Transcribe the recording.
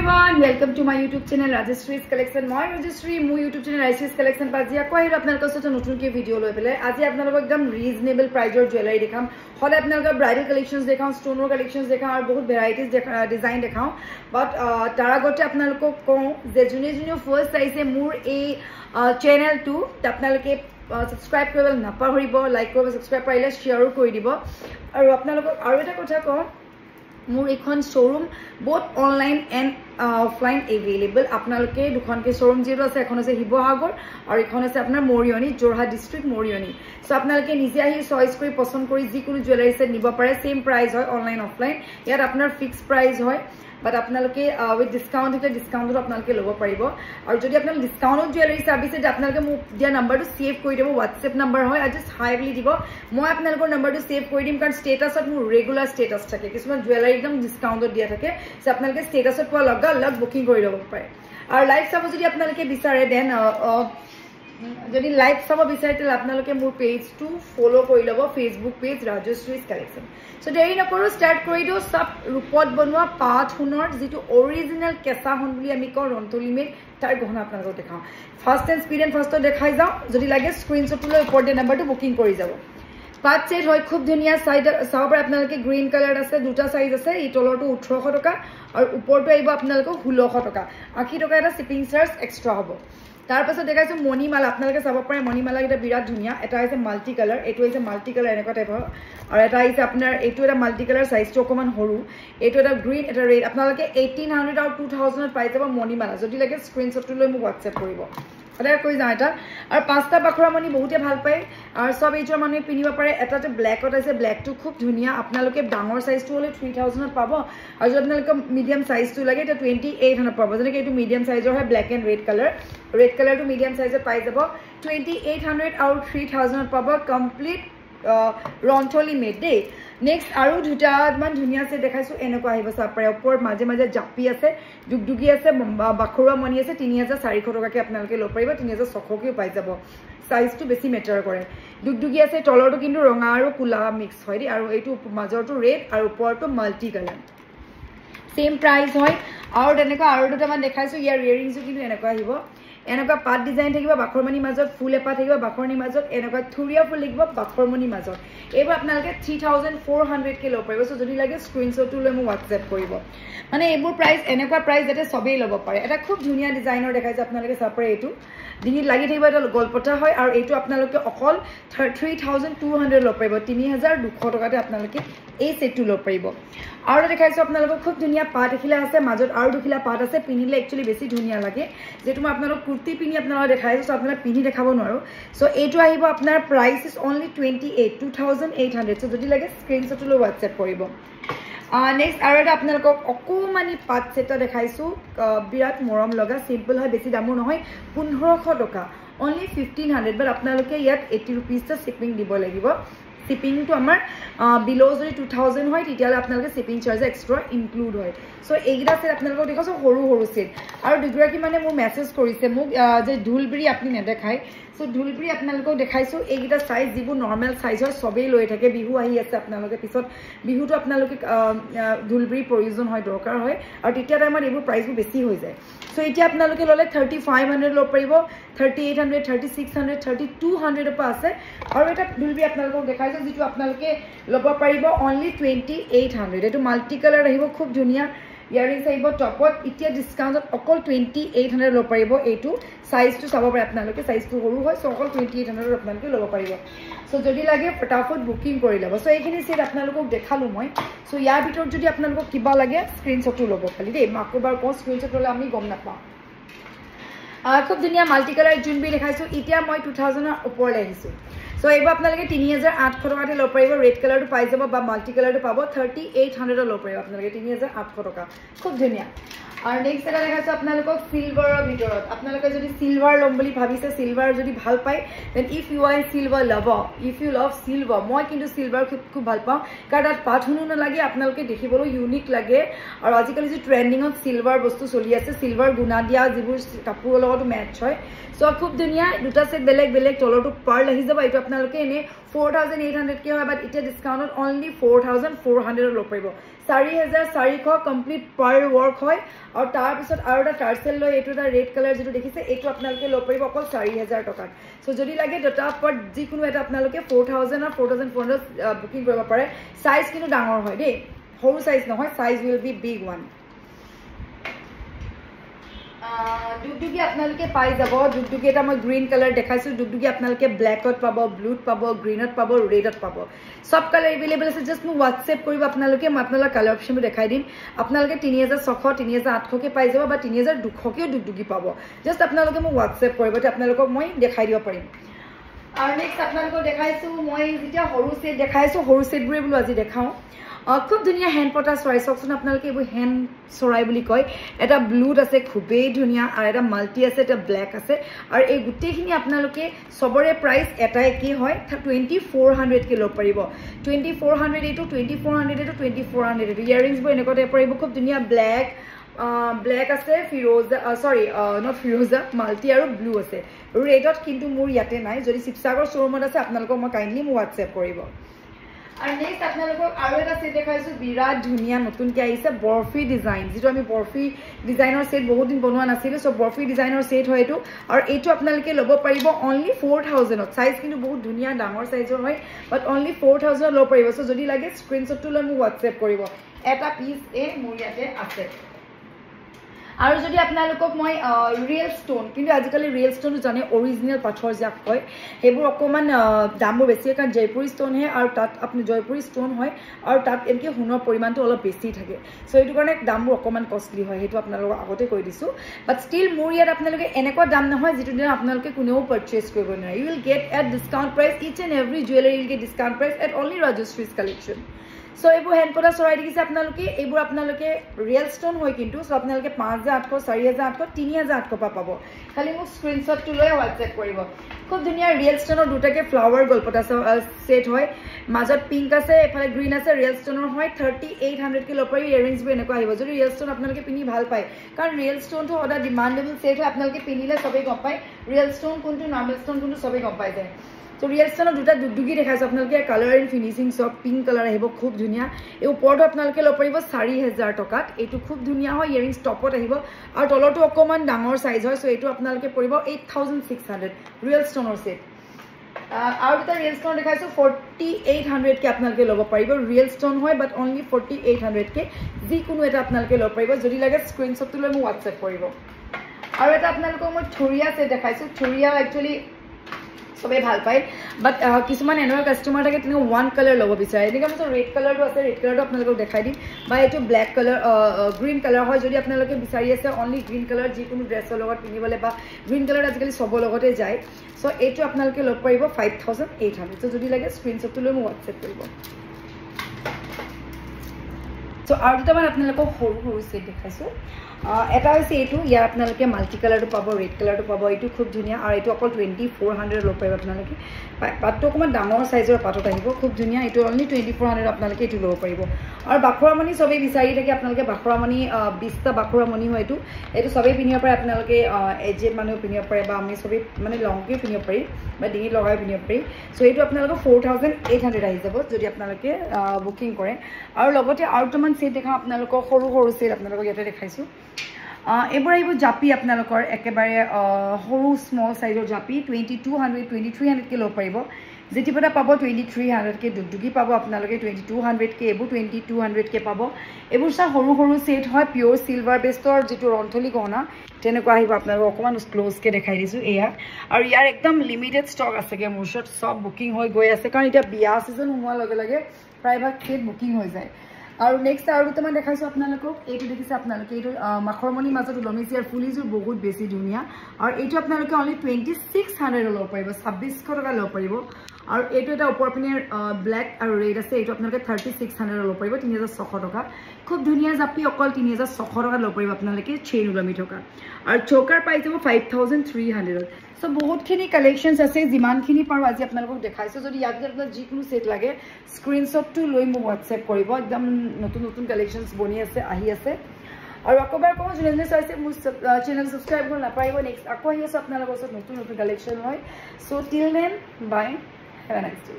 everyone, welcome to my YouTube channel Rajeshree's Collection. My Rajeshri, my YouTube channel Rajeshree's Collection পাজি আকৌ আহিলো আপোনালোকৰ সাথে নতুন কি ভিডিও লৈ পেলাই আজি আপোনালোকক একদম ৰিজনেবল প্ৰাইজৰ জুৱেলাৰী দেখাম হলে আপোনালোকৰ ব্ৰাইডাল কালেকশনছ দেখাম ষ্টোনৰ কালেকশনছ দেখাম আৰু বহুত ভেৰাইটিজ ডিজাইন দেখাম বাট তাৰ আগতে আপোনালোকক কওঁ যে জুনে ফাৰ্স্ট আহিছে মোৰ এই চেনেলটো আপোনালোকে সাবস্ক্ৰাইব কৰিব নাপাহৰিব লাইক কৰিব সাবস্ক্ৰাইব কৰিলে শ্বেয়াৰো কৰি দিব আৰু আপোনালোকক আৰু এটা কথা কওঁ মোৰ এখন showroom both online and offline available আপোনালোকে দুখনকে শোৰুম জিৰো আছে এখন আছে হিবহাগৰ আৰু এখন আছে আপোনাৰ মৰিয়নি জোৰহাট ডিস্ট্ৰিক্ট মৰিয়নি সো আপোনালোকে নিজে আহি চয়েস কৰি পছন্দ কৰি যিকোনো জুৱেলাৰী সেট নিব পাৰে সেম প্ৰাইস হয় অনলাইন অফলাইন ইয়াত আপোনাৰ ফিক্স প্ৰাইস হয় but আপোনালোকে উইথ ডিসকাউন্ট এটা ডিসকাউন্টত আপোনালোকে লব পাৰিব আৰু যদি আপোনালোক ডিসকাউন্টত জুৱেলাৰী সাৰ্ভিস এটা আপোনালোকে মোক দিয়া নাম্বাৰটো সেভ কৰি দিব WhatsApp নাম্বাৰ হয় জাস্ট হাই বুলি দিব মই আপোনালোকৰ নাম্বাৰটো সেভ কৰি দিম কাৰণ ষ্টেটাছত মোৰ ৰেগুলাৰ ষ্টেটাছ থাকে কিছুমান জুৱেলাৰী একদম ডিসকাউন্টত দিয়া থাকে সো আপোনালোকে ষ্টেটাছত পোৱা লগ বুকিং কৰি লব পাৰে আৰু লাইভ চাব যদি আপোনালোকে বিচাৰে দেন যদি লাইভ চাব বিচাৰে তেল আপোনালোকে মোৰ পেজটো ফলো কৰি লব Facebook page Rajeshree's Collection so দেৰি নকৰো স্টাৰ্ট কৰি দিও সব ৰূপত বনোৱা পাট হুনৰ যেটো অৰিজিনাল কেঁচা হুন বুলি আমি কওঁ ৰন্তলি মেক তাৰ গহনা আপোনালোকক দেখাও ফাৰ্স্ট এন্ড স্পিড এন্ড ফাৰ্স্টত দেখাই যাও যদি লাগে স্ক্ৰিনশ্বট লৈ ওপৰতে নাম্বাৰটো বুকিং কৰি যাব পাট সেট হয় খুব ধুনিয়া সাইড চাও পাৰে আপোনালোকে গ্ৰীন কালাৰ আছে দুটা সাইজ আছে ই তলৰটো 1800 টকা আৰু ওপৰটো আহিব আপোনালোকক 1600 টকা 80 টকা এটা শিপিং চাৰ্জ এক্সট্ৰা হ'ব তাৰ পাছত দেখাইছো মণিমালা আপোনালোকে চাব পাৰে মণিমালা এটা বিৰাট ধুনিয়া এটা আছে মাল্টি কালাৰ এটো আছে মাল্টি কালাৰ এনেকুৱা টাইপৰ আৰু এটা আছে আপোনাৰ এটো এটা মাল্টি কালাৰ সাইজটো অকমান সৰু এটো এটা গ্ৰীন এটা ৰেড আপোনালোকে 1800 আৰু 2000 ত পাই যাব মণিমালা যদি লাগে স্ক্ৰিনশ্বটটো লৈ মোক WhatsApp কৰিব আদা কৈ যা এটা আৰু পাঁচটা বাখৰা মণি বহুতে ভাল পায় আৰু সব এইজৰ মানুহে পিনিব পাৰে এটাতে ব্ল্যাকত আছে ব্ল্যাকটো খুব ধুনিয়া আপোনালোকে ডাঙৰ সাইজটো হলে 3000 ত পাব আৰু যদি আপোনালোকে মিডিয়াম সাইজটো লাগে এটা 2800 পাব যেনেকৈ এটো মিডিয়াম সাইজৰ হয় ব্ল্যাক এন্ড ৰেড কালাৰটো মিডিয়াম সাইজত পাই যাব 2800 আৰু 3000 ত পাব কমপ্লিট ৰন্থলি মেড দে নেক্সট আৰু দুটা মান ধুনিয়া আছে দেখাইছো এনেকুৱা আহিব সাপৰে ওপৰ মাজে মাজে জাপি আছে দুগদুগি আছে বাখৰুৱা মণি আছে 3400 টকাকে আপোনালোকে লব পাৰিব 3600 কে পাই যাব সাইজটো বেছি মেটাৰ কৰে দুগদুগি আছে তলৰটো কিন্তু ৰঙা আৰু কুলা মিক্স হয় দি আৰু এইটো মাজৰটো ৰেড আৰু ওপৰটো মাল্টি কালাৰ সেম প্ৰাইস হয় আৰু তেনেকুৱা আৰু দুটা মান দেখাইছো ইয়াৰ ইয়েৰিংছটো কিন্তু এনেকুৱা আহিব এনেকুৱা পাট ডিজাইন থাকিব বাখৰমণি মাজত ফুল এপা থাকিব বাখৰনি মাজত এনেকুৱা থুৰিয়া ফুল লিখব বাখৰমণি মাজত এইবোৰ আপোনালোকে 3400 কে লব পাৰিব সো যদি লাগে স্ক্ৰিনশ্বটটো লৈ মোক WhatsApp কৰিব মানে এইবোৰ প্ৰাইস এনেকুৱা প্ৰাইস যেতে সবেই লব পাৰে এটা খুব ধুনিয়া ডিজাইনৰ দেখাইছে আপোনালোকে সাপৰে এইটো ডিঙিত লাগি থাকিব এটা গলপটা হয় আৰু এইটো আপোনালোকে অকল 3200 লব পাৰিব 3200 টকাতে আপোনালোকে এই সেটটো লব পাৰিব আৰু দেখাইছো আপোনালোকক খুব ধুনিয়া পাট এখিলা আছে মাজত আৰু দুখিলা পাট আছে পিনিলে একচুয়ালি বেছি ধুনিয়া লাগে যেটো মই আপোনালোক কুৰ্তি পিনি আপোনালোক দেখাইছো আপোনালোক পিনি দেখাব নোৱাৰো সো এইটো আহিব আপোনাৰ প্ৰাইস ইজ অনলি 2800 সো যদি লাগে স্ক্ৰিনশ্বটটো লৈ WhatsApp কৰিব নেক্সট আৰু এটা আপোনালোকক অকমানি পাট সেটা দেখাইছো বিৰাট মৰম লগা সিম্পল হয় বেছি দামো নহয় 1500 টকা অনলি 1500 বাট আপোনালোকে ইয়াত 80 रुपीस টা শিপিং দিব লাগিব শিপিং টু আমাৰ বিলো যদি 2000 হয় তেতিয়ালে আপোনালোকে শিপিং চাৰ্জ এক্সট্ৰা ইনক্লুড হয় সো এইগিটা সেট আপোনালোকক দেখাছো সৰু সেট আৰু দুগৰাকী মানে মোৰ মেসেজ কৰিছে মোক যে ঢুলবিৰি আপুনি নেদেখাই সো ঢুলবিৰি আপোনালোকক দেখাইছো এইগিটা সাইজ যিবোৰ নরমাল সাইজ হয় সবেই লৈ থাকে বিহু আহি আছে আপোনালোকে পিছত বিহুটো আপোনালোকে ঢুলবিৰি প্ৰয়োজন হয় দৰকাৰ হয় আৰু তেতিয়া টাইমত এইবোৰ প্ৰাইসবোৰ বেছি হৈ যায় সো এতিয়া আপোনালোকে ললে 3500 লব পাৰিব 3800 3600 3200 পা আছে আৰু এটা ঢুলবিৰি আপোনালোকক দেখাইছো যেটো আপোনালোকে লব পাৰিব অনলি 2800 এটো মাল্টি কালাৰ আহিব খুব ধুনিয়া ইয়াৰিংছ আহিব টপত এতিয়া ডিসকাউন্টত অকল 2800 লব পাৰিব এইটো সাইজটো চাব পাৰে আপোনালোকে সাইজটো সৰু হয় সো অকল 2800 আপোনালোকে লব পাৰিব সো যদি লাগে ফটাফট বুকিং কৰি লব সো এইখিনি সেট আপোনালোকক দেখালো মই সো ইয়াৰ ভিতৰত যদি আপোনালোকক কিবা লাগে স্ক্ৰিনশ্বটটো লব খালি দেই মাকবাৰ কোন স্ক্ৰিনশ্বট ললে আমি গম নাপাওঁ খুব ধুনিয়া মাল্টি কালাৰ জুনবি দেখাইছো এতিয়া মই 2000 ৰ ওপৰলৈ আহিছো সো এইবা আপোনালোকে 3800 টকাতে লব পাৰিব ৰেড কালাৰটো পাই যাব বা মাল্টি কালাৰটো পাব 3800 লব পাৰিব আপোনালোকে 3800 টকা খুব ধুনিয়া আৰু নেক্সট এটা দেখাইছো আপোনালোকক সিলভাৰৰ ভিতৰত আপোনালোকে যদি সিলভাৰ লম বুলি ভাবিছে সিলভাৰ যদি ভাল পায় then if you are silver lover if you love silver মই কিন্তু সিলভাৰ খুব ভাল পাওঁ কাৰণ তাত পাথুনো নালাগে আপোনালোকে দেখিবলৈ ইউনিক লাগে আৰু আজিকালি যে ট্ৰেন্ডিংত সিলভাৰ বস্তু চলি আছে সিলভাৰ গুণা দিয়া যিবোৰ কাপোৰৰ লগত মেচ হয় সো খুব ধুনিয়া দুটা সেট বেলেগ বেলেগ তলৰটো পাৰ্ল আহি যাব এইটো আপোনালোকে এনে 4800 কে হয় বাট এটা ডিসকাউন্টত অনলি 4400 লব পাৰিব 4400 কমপ্লিট পাৰ ওয়াৰ্ক হয় আৰু তাৰ পিছত আৰু এটা টাৰ্সেল লৈ এটো এটা ৰেড কালাৰ যেটো দেখিছে এটো আপোনালোকে লব পাৰিব অকল 4000 টকা সো যদি লাগে দুটা পট যিকোনো এটা আপোনালোকে 4000 আৰু 4400 বুকিং কৰিব পাৰে সাইজ কিন্তু ডাঙৰ হয় দেই সৰু সাইজ নহয় size will be big one ডুগডুগি আপোনালোকে পাই যাব ডুগডুগি এটা মই গ্ৰীন কালাৰ দেখাইছো ডুগডুগি আপোনালোকে ব্ল্যাকত পাব ব্লুত পাব গ্ৰীনত পাব ৰেডত পাব সব কালাৰ अवेलेबल আছে জাস্ট মোক WhatsApp কৰিব আপোনালোকে মই আপোনালোকৰ কালাৰ অপচনটো দেখাই দিম আপোনালোকে 3600 3800 কে পাই যাব বা 3200 কে ডুগডুগি পাব জাস্ট আপোনালোকে মোক WhatsApp কৰিব তে আপোনালোকক মই দেখাই দিব পাৰিম আৰু নেক্সট আপোনালোকক দেখাইছো মই যেতিয়া হৰু সেট দেখাইছো হৰু সেটবোৰে বুলি আজি দেখাও খুব ধুনিয়া হ্যান্ড পটা চৰাই চকচোন আপোনালোকে এই হ্যান্ড চৰাই বুলি কয় এটা ব্লুত আছে খুবেই ধুনিয়া আৰু এটা মাল্টি আছে এটা ব্ল্যাক আছে আৰু এই গুটেখিনি আপোনালোকে সবৰে প্ৰাইস এটাই কি হয় 2400 কে লব পাৰিব 2400 এটো 2400 এটো 2400 এটো ইয়াৰিংছ বো এনেকতে পাৰিব খুব ধুনিয়া ব্ল্যাক ব্ল্যাক আছে ফিৰোজা সৰি নট ফিৰোজা মাল্টি আৰু ব্লু আছে ৰেডত কিন্তু মোৰ ইয়াতে নাই যদি শিৱসাগৰ শ্বৰুমত আছে আপোনালোকক মই কাইন্ডলি মোক WhatsApp কৰিব আৰু নেক্সট আপোনালোকক আৰু এটা সেট দেখাইছো বিৰাট ধুনিয়া নতুনকৈ আহিছে বৰফি ডিজাইন যেটো আমি বৰফি ডিজাইনৰ সেট বহুত দিন বনোৱা নাছিল সো বৰফি ডিজাইনৰ সেট হয় এটো আৰু এটো আপোনালোকে লব পাৰিব অনলি 4000 ত সাইজ কিন্তু বহুত ধুনিয়া ডাঙৰ সাইজৰ হয় বাট অনলি 4000 লব পাৰিব সো যদি লাগে স্ক্ৰিনশ্বটটো লৈ মোক WhatsApp কৰিব এটা পিস এ মোৰ ইয়াতে আছে আৰু যদি আপোনালোকক মই ৰিয়েল ষ্টোন কিন্তু আজিকালি ৰিয়েল ষ্টোনটো জানে অৰিজিনাল পাথৰ যাক কয় হেবোৰ অকমান দামবোৰ বেছি কাৰণ জয়পুৰী ষ্টোন হে আৰু তাত আপুনি জয়পুৰী ষ্টোন হয় আৰু তাত এনকে সোণৰ পৰিমাণটো অলপ বেছি থাকে সো এইটো কাৰণে দামবোৰ অকমান কষ্টলি হয় হেতু আপোনালোকক আগতে কৈ দিছো বাট ষ্টিল মোৰ ইয়াত আপোনালোকে এনেকুৱা দাম নহয় যেটো দিন আপোনালোকে কোনেও পাৰচেজ কৰিব নোৱাৰে you will get at discount price each and every jewellery will get discount price at only Rajshree's collection so এইবোৰ হ্যান্ড পটা চৰাই দেখিছে আপোনালোকে এইবোৰ আপোনালোকে ৰিয়েল ষ্টোন হয় কিন্তু সো আপোনালোকে 5800 4800 3800 পাব খালি মোক স্ক্ৰিনশ্বটটো লৈ WhatsApp কৰিব খুব ধুনিয়া ৰিয়েল ষ্টোনৰ দুটাকে ফ্লাৱাৰ গল্পটা সেট হয় মাজত পিংক আছে এফালে গ্ৰীন আছে ৰিয়েল ষ্টোনৰ হয় 3800 কে লপৰি ইয়াৰিংছ বো এনেকুৱা আহিব যদি ৰিয়েল ষ্টোন আপোনালোকে পিনি ভাল পায় কাৰণ ৰিয়েল ষ্টোনটো অৰ্ডাৰ ডিমান্ডেবল সেট হয় আপোনালোকে পিনিলে সবে গম পায় ৰিয়েল ষ্টোন কোনটো নৰ্মেল ষ্টোন কোনটো সবে গম পায় যায় তো ৰিয়েল ষ্টোনৰ দুটা ডুগডুগি দেখাইছো আপোনালোকে কালাৰ এণ্ড ফিনিশিং সব পিংক কালাৰ আহিব খুব ধুনিয়া এই ওপৰটো আপোনালোকে লব পাৰিব 4000 টকাত এইটো খুব ধুনিয়া হয় ইয়াৰিংছ টপত আহিব আৰু তলটো অকমান ডাঙৰ সাইজ হয় সো এইটো আপোনালোকে পৰিব 8600 ৰিয়েল ষ্টোনৰ সেট আৰু এটা ৰিয়েল ষ্টোন দেখাইছো 4800 কে আপোনালোকে লব পাৰিব ৰিয়েল ষ্টোন হয় বাট অনলি 4800 কে যিকোনো এটা আপোনালোকে লব পাৰিব যদি লাগে স্ক্ৰিনশ্বটটো লৈ মোক WhatsApp কৰিব আৰু এটা আপোনালোকক মই থুৰিয়া সেট দেখাইছো থুৰিয়া একচুয়ালি সবে ভাল পায় বাট কিছুমান এনেকুৱা কাস্টমাৰ থাকে তিনি ওয়ান কালাৰ লব বিচাৰে এনেকা মই ৰেড কালাৰটো আছে ৰেড কালাৰটো আপোনালোকক দেখাই দিম বা এটো ব্ল্যাক কালাৰ গ্ৰীন কালাৰ হয় যদি আপোনালোকে বিচাৰি আছে অনলি গ্ৰীন কালাৰ যিকোনো ড্ৰেছৰ লগত পিনিবলে বা গ্ৰীন কালাৰ আজিকালি সবৰ লগতে যায় সো এটো আপোনালোকে লব পাৰিব 5800 সো যদি লাগে স্ক্ৰিনশ্বটটো লৈ মোক WhatsApp কৰিব সো আৰু দুটা মান আপোনালোকক সৰু সৰু সেট দেখাইছো এটা হৈছে এটো ইয়াৰ আপোনালোকে মাল্টি কালাৰটো পাব ৰেড কালাৰটো পাব এটো খুব ধুনিয়া আৰু এটো অকল 2400 লব পাৰিব আপোনালোকে পাটটো অকমান ডাঙৰ সাইজৰ পাটত আহিব খুব ধুনিয়া এটো অনলি 2400 আপোনালোকে এটো লব পাৰিব আৰু বাখৰামণি সবে বিচাৰি থাকে আপোনালোকে বাখৰামণি 20টা বাখৰামণি হয় এটো সবে পিনিব পাৰে আপোনালোকে এজেড মানুহ পিনিব পাৰে বা আমি সবে মানে লংকে পিনিব পাৰি বা ডিঙি লগাই পিনিব পাৰি সো এটো আপোনালোকে 4800 আহি যাব যদি আপোনালোকে বুকিং কৰে আৰু লগতে আৰু দুটামান সেট দেখা আপোনালোকক সৰু সৰু সেট আপোনালোকক ইয়াতে দেখাইছো এবোৰ আহিব জাপি আপোনালোকৰ একেবাৰে সৰু স্মল সাইজৰ জাপি 2200 2300 কে লব পাৰিব যেটিপটা পাব 2300 কে ডুগডুগি পাব আপোনালোকে 2200 কে এবোৰ 2200 কে পাব এবোৰ সা সৰু সৰু সেট হয় পিওৰ সিলভাৰ বেষ্টৰ যেটো ৰন্থলি গহনা তেনেকুৱা আহিব আপোনালোকক অকমান ক্লোজ কে দেখাই দিছো এয়া আৰু ইয়াৰ একদম লিমিটেড ষ্টক আছে কে মুৰছত সব বুকিং হৈ গৈ আছে কাৰণ এটা বিয়া সিজন হোৱাৰ লগে লগে প্ৰায়ভাগ সেট বুকিং হৈ যায় আৰু নেক্সট আৰু দুটামান দেখাইছো আপোনালোকক এইটো দেখিছে আপোনালোকে এইটো মাখৰমণি মাজত লমিচিয়াৰ ফুলিজৰ বহুত বেছি ধুনিয়া আৰু এইটো আপোনালোকে অনলি 2600 লব পাৰিব 2600 টকা লব পাৰিব আৰু এইটো এটা ওপৰ পিনে ব্ল্যাক আৰু ৰেড আছে এইটো আপোনালোকে 3600 লব পাৰিব 3600 টকা খুব ধুনিয়া জাপি অকল 3600 টকা লব পাৰিব আপোনালোকে চেইন ওলমি থকা আৰু চোকাৰ পাই যাব 5300 সো বহুতখিনি কালেকশনস আছে যিমানখিনি পাৰো আজি আপোনালোকক দেখাইছো যদি ইয়াত আপোনাক যিকোনো সেট লাগে স্ক্ৰিনশ্বটটো লৈ মোক WhatsApp কৰিব একদম নতুন নতুন কালেকশনস বনি আছে আহি আছে আৰু আকবাৰ কোন জুনেনে চাইছে মোৰ চেনেল সাবস্ক্ৰাইব কৰিব নাপাৰিব নেক্সট আকৌ আহি আছে আপোনালোকৰ ওচৰত নতুন নতুন কালেকশন হয় so till then bye have a nice day.